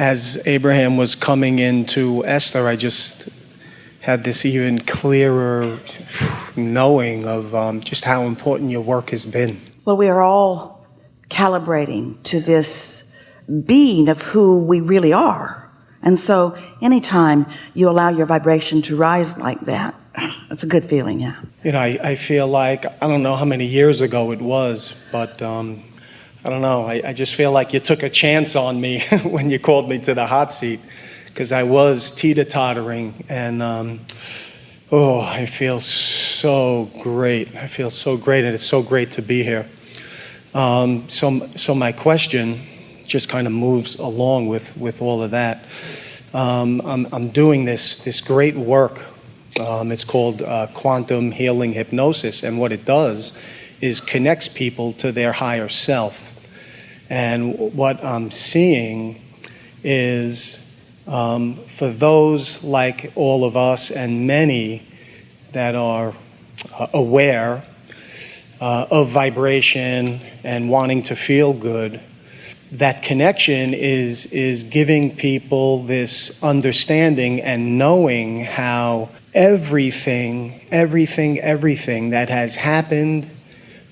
as Abraham was coming into Esther, I just had this even clearer knowing of just how important your work has been. Well, we are all calibrating to this being of who we really are. And so anytime you allow your vibration to rise like that, it's a good feeling, yeah. You know, I feel like, I don't know how many years ago it was, but I don't know, I just feel like you took a chance on me when you called me to the hot seat, because I was teeter-tottering, and I feel so great. I feel so great, and it's so great to be here. So my question just kind of moves along with all of that. I'm doing this great work. It's called quantum healing hypnosis, and what it does is connects people to their higher self. And what I'm seeing is for those like all of us and many that are aware of vibration and wanting to feel good, that connection is giving people this understanding and knowing how everything that has happened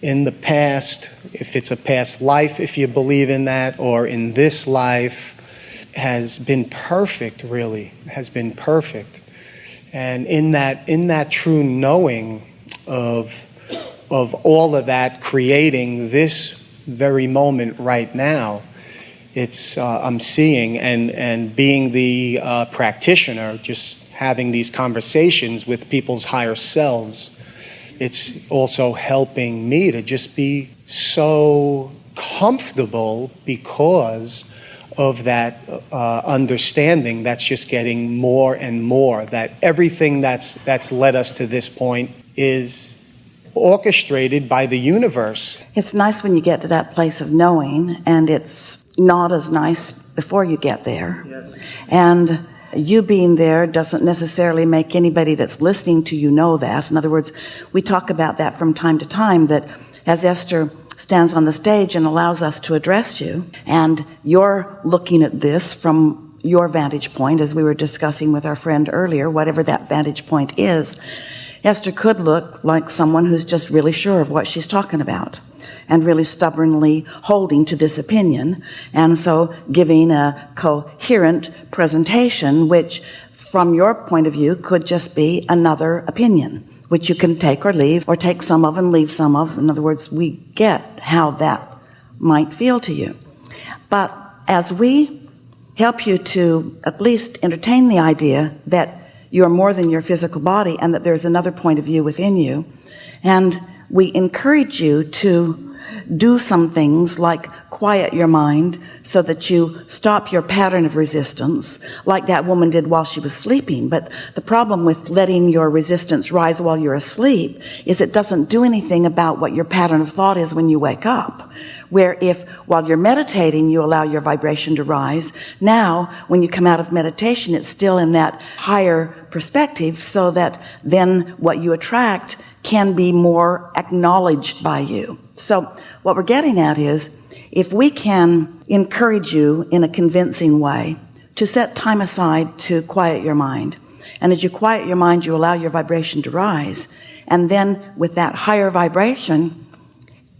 in the past, if it's a past life, if you believe in that, or in this life, has been perfect, really, has been perfect. And in that true knowing of all of that creating this very moment right now, it's I'm seeing and being the practitioner, just having these conversations with people's higher selves, it's also helping me to just be so comfortable because of that understanding that's just getting more and more, that everything that's led us to this point is orchestrated by the universe. It's nice when you get to that place of knowing, and it's not as nice before you get there. Yes. And you being there doesn't necessarily make anybody that's listening to you know that. In other words, we talk about that from time to time, that as Esther stands on the stage and allows us to address you, and you're looking at this from your vantage point, as we were discussing with our friend earlier, whatever that vantage point is, Esther could look like someone who's just really sure of what she's talking about and really stubbornly holding to this opinion, and so giving a coherent presentation, which from your point of view could just be another opinion, which you can take or leave, or take some of and leave some of. In other words, we get how that might feel to you. But as we help you to at least entertain the idea that you are more than your physical body and that there's another point of view within you, and we encourage you to do some things like quiet your mind so that you stop your pattern of resistance, like that woman did while she was sleeping. But the problem with letting your resistance rise while you're asleep is it doesn't do anything about what your pattern of thought is when you wake up. Where if while you're meditating you allow your vibration to rise, now when you come out of meditation it's still in that higher perspective, so that then what you attract can be more acknowledged by you. So what we're getting at is, if we can encourage you in a convincing way to set time aside to quiet your mind, and as you quiet your mind you allow your vibration to rise, and then with that higher vibration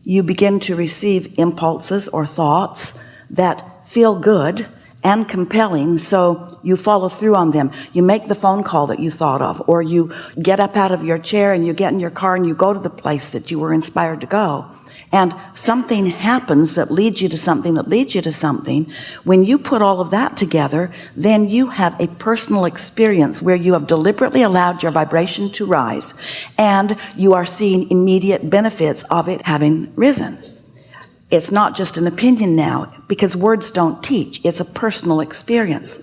you begin to receive impulses or thoughts that feel good and compelling, so you follow through on them. You make the phone call that you thought of, or you get up out of your chair and you get in your car and you go to the place that you were inspired to go, and something happens that leads you to something that leads you to something. When you put all of that together, then you have a personal experience where you have deliberately allowed your vibration to rise, and you are seeing immediate benefits of it having risen. It's not just an opinion now, because words don't teach. It's a personal experience.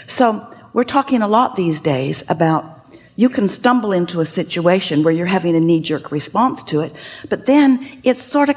So we're talking a lot these days about You can stumble into a situation where you're having a knee-jerk response to it, but then it's sort of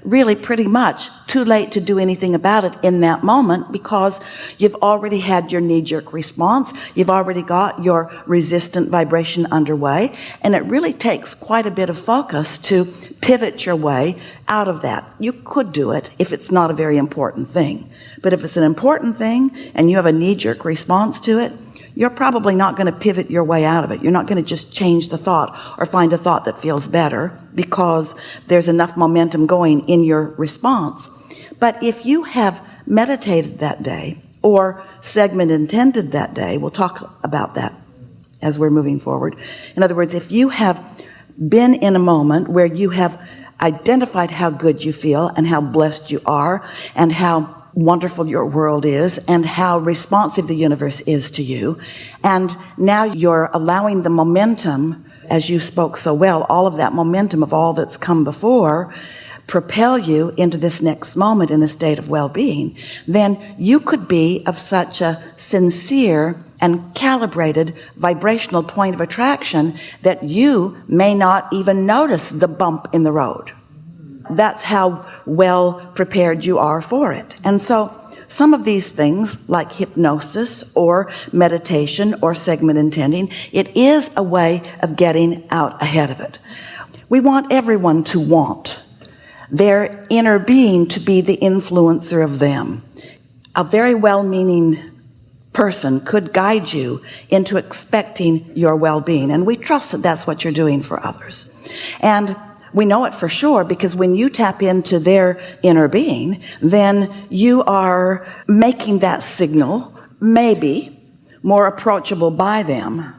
really pretty much too late to do anything about it in that moment, because you've already had your knee-jerk response, you've already got your resistant vibration underway, and it really takes quite a bit of focus to pivot your way out of that. You could do it if it's not a very important thing, but if it's an important thing and you have a knee-jerk response to it, you're probably not going to pivot your way out of it. You're not going to just change the thought or find a thought that feels better because there's enough momentum going in your response. But if you have meditated that day or segment intended that day, we'll talk about that as we're moving forward. In other words, if you have been in a moment where you have identified how good you feel and how blessed you are and how wonderful your world is and how responsive the universe is to you, and now you're allowing the momentum, as you spoke so well, all of that momentum of all that's come before, propel you into this next moment in a state of well-being, then you could be of such a sincere and calibrated vibrational point of attraction that you may not even notice the bump in the road. That's how well prepared you are for it. And so some of these things, like hypnosis or meditation or segment intending, it is a way of getting out ahead of it. We want everyone to want their inner being to be the influencer of them. A very well-meaning person could guide you into expecting your well-being, and we trust that that's what you're doing for others. And we know it for sure because when you tap into their inner being, then you are making that signal maybe more approachable by them.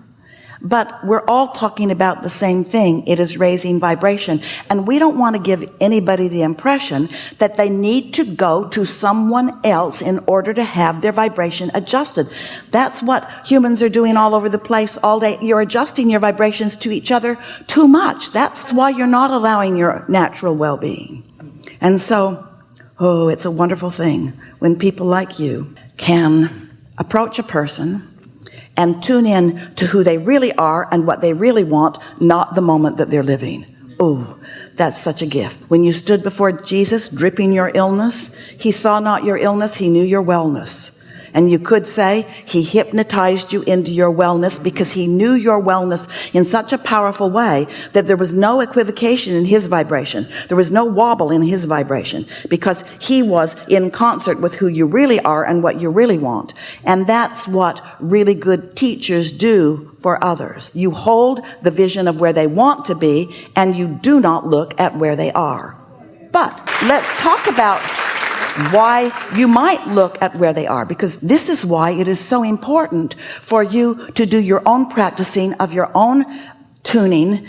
But we're all talking about the same thing. It is raising vibration. And we don't want to give anybody the impression that they need to go to someone else in order to have their vibration adjusted. That's what humans are doing all over the place all day. You're adjusting your vibrations to each other too much. That's why you're not allowing your natural well-being. And so, it's a wonderful thing when people like you can approach a person and tune in to who they really are and what they really want, not the moment that they're living. Oh, that's such a gift. When you stood before Jesus dripping your illness, he saw not your illness, he knew your wellness. And you could say he hypnotized you into your wellness because he knew your wellness in such a powerful way that there was no equivocation in his vibration. There was no wobble in his vibration because he was in concert with who you really are and what you really want. And that's what really good teachers do for others. You hold the vision of where they want to be and you do not look at where they are. But let's talk about why you might look at where they are, because this is why it is so important for you to do your own practicing of your own tuning,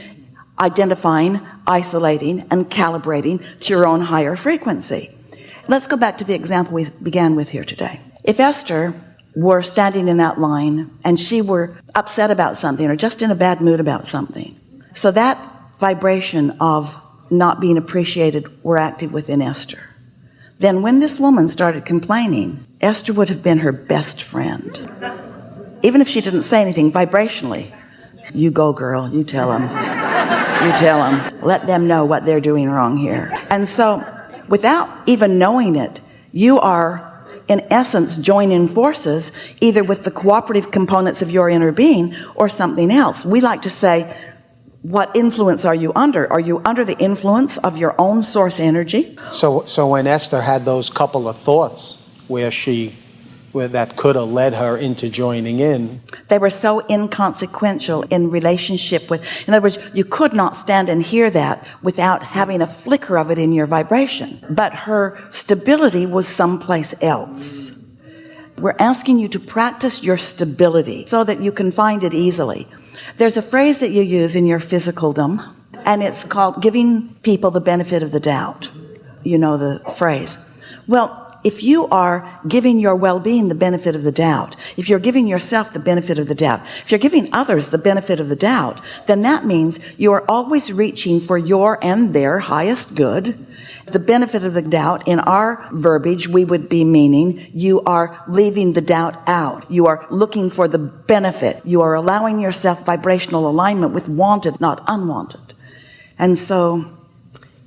identifying, isolating, and calibrating to your own higher frequency. Let's go back to the example we began with here today. If Esther were standing in that line and she were upset about something or just in a bad mood about something, so that vibration of not being appreciated were active within Esther, then when this woman started complaining, Esther would have been her best friend. Even if she didn't say anything vibrationally, you go girl, you tell them, let them know what they're doing wrong here. And so without even knowing it, you are in essence joining forces either with the cooperative components of your inner being or something else. We like to say, what influence are you under? Are you under the influence of your own source energy? So when Esther had those couple of thoughts where that could have led her into joining in, they were so inconsequential in relationship with, in other words, you could not stand and hear that without having a flicker of it in your vibration. But her stability was someplace else. We're asking you to practice your stability so that you can find it easily. There's a phrase that you use in your physicaldom, and it's called giving people the benefit of the doubt. You know the phrase. Well, if you are giving your well-being the benefit of the doubt, if you're giving yourself the benefit of the doubt, if you're giving others the benefit of the doubt, then that means you are always reaching for your and their highest good. The benefit of the doubt, in our verbiage, we would be meaning you are leaving the doubt out. You are looking for the benefit. You are allowing yourself vibrational alignment with wanted, not unwanted. And so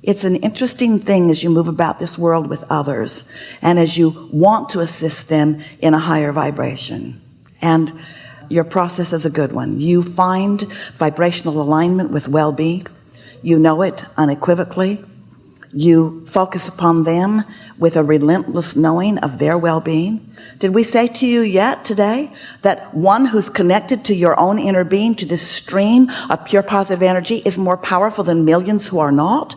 it's an interesting thing as you move about this world with others and as you want to assist them in a higher vibration. And your process is a good one. You find vibrational alignment with well-being. You know it unequivocally. You focus upon them with a relentless knowing of their well-being. Did we say to you yet today that one who's connected to your own inner being, to this stream of pure positive energy, is more powerful than millions who are not?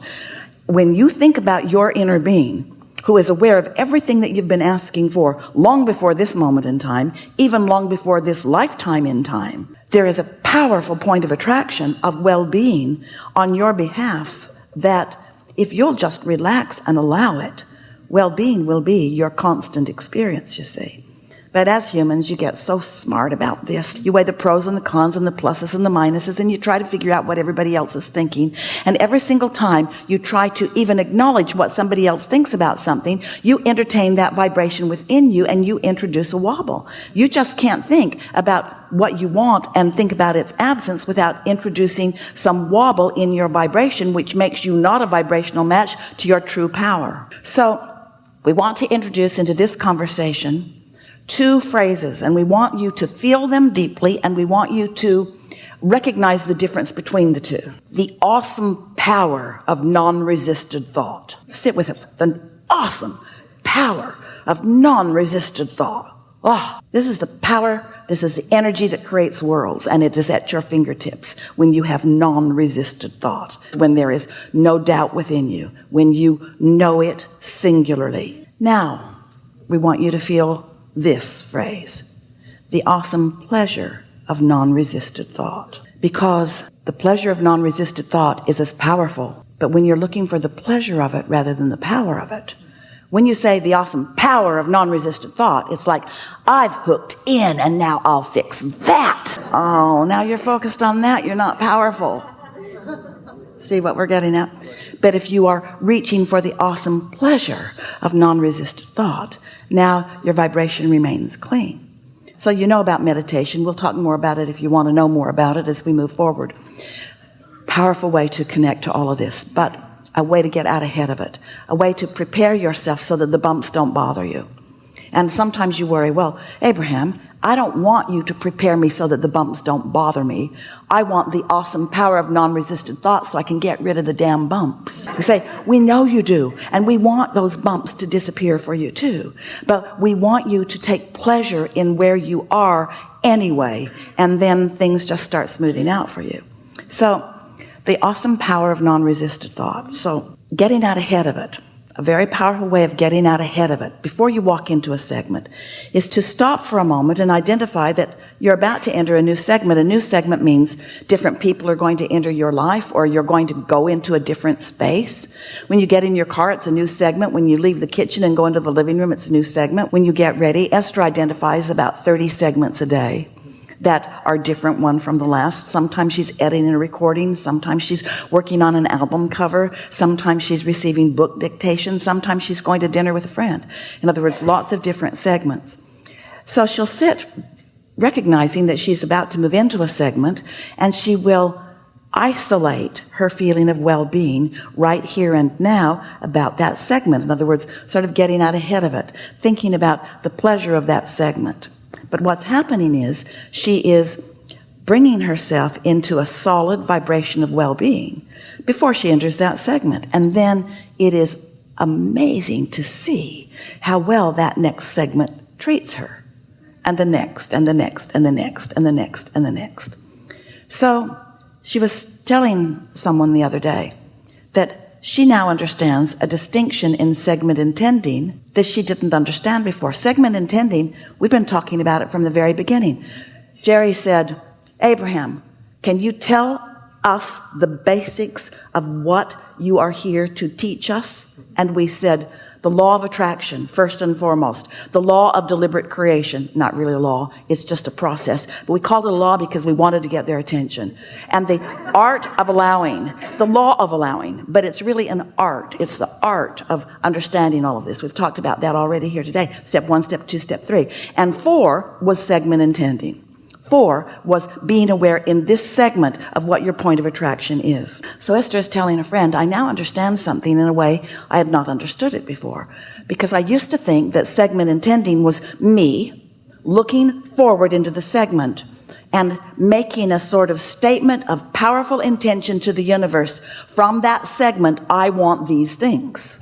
When you think about your inner being, who is aware of everything that you've been asking for long before this moment in time, even long before this lifetime in time, there is a powerful point of attraction of well-being on your behalf that, if you'll just relax and allow it, well-being will be your constant experience, you see. But as humans, you get so smart about this. You weigh the pros and the cons and the pluses and the minuses, and you try to figure out what everybody else is thinking. And every single time you try to even acknowledge what somebody else thinks about something, you entertain that vibration within you and you introduce a wobble. You just can't think about what you want and think about its absence without introducing some wobble in your vibration, which makes you not a vibrational match to your true power. So we want to introduce into this conversation two phrases, and we want you to feel them deeply, and we want you to recognize the difference between the two. The awesome power of non-resisted thought. Sit with it. The awesome power of non-resisted thought. Oh, this is the power, this is the energy that creates worlds, and it is at your fingertips when you have non-resisted thought, when there is no doubt within you, when you know it singularly. Now, we want you to feel this phrase, the awesome pleasure of non-resisted thought. Because the pleasure of non-resisted thought is as powerful, but when you're looking for the pleasure of it rather than the power of it, when you say the awesome power of non-resisted thought, it's like, I've hooked in and now I'll fix that. Oh, now you're focused on that. You're not powerful. See what we're getting at? But if you are reaching for the awesome pleasure of non-resisted thought, now your vibration remains clean. So you know about meditation. We'll talk more about it if you want to know more about it as we move forward. Powerful way to connect to all of this, but a way to get out ahead of it, a way to prepare yourself so that the bumps don't bother you. And sometimes you worry, well, Abraham, I don't want you to prepare me so that the bumps don't bother me. I want the awesome power of non-resisted thought so I can get rid of the damn bumps. We say, we know you do, and we want those bumps to disappear for you too. But we want you to take pleasure in where you are anyway, and then things just start smoothing out for you. So, the awesome power of non-resisted thought. So, getting out ahead of it. A very powerful way of getting out ahead of it before you walk into a segment is to stop for a moment and identify that you're about to enter a new segment. A new segment means different people are going to enter your life, or you're going to go into a different space. When you get in your car, it's a new segment. When you leave the kitchen and go into the living room, it's a new segment. When you get ready, Esther identifies about 30 segments a day that are different one from the last. Sometimes she's editing a recording. Sometimes she's working on an album cover. Sometimes she's receiving book dictation. Sometimes she's going to dinner with a friend. In other words, lots of different segments. So she'll sit recognizing that she's about to move into a segment, and she will isolate her feeling of well-being right here and now about that segment. In other words, sort of getting out ahead of it, thinking about the pleasure of that segment. But what's happening is she is bringing herself into a solid vibration of well-being before she enters that segment. And then it is amazing to see how well that next segment treats her, and the next, and the next, and the next, and the next, and the next. So she was telling someone the other day that she now understands a distinction in segment intending that she didn't understand before. Segment intending, we've been talking about it from the very beginning. Jerry said, Abraham, can you tell us the basics of what you are here to teach us? And we said, the law of attraction, first and foremost, the law of deliberate creation, not really a law, it's just a process, but we called it a law because we wanted to get their attention, and the art of allowing, the law of allowing, but it's really an art. It's the art of understanding all of this. We've talked about that already here today. Step 1, step 2, step 3, and 4 was segment intending. 4 was being aware in this segment of what your point of attraction is. So Esther is telling a friend, I now understand something in a way I had not understood it before, because I used to think that segment intending was me looking forward into the segment and making a sort of statement of powerful intention to the universe. From that segment, I want these things.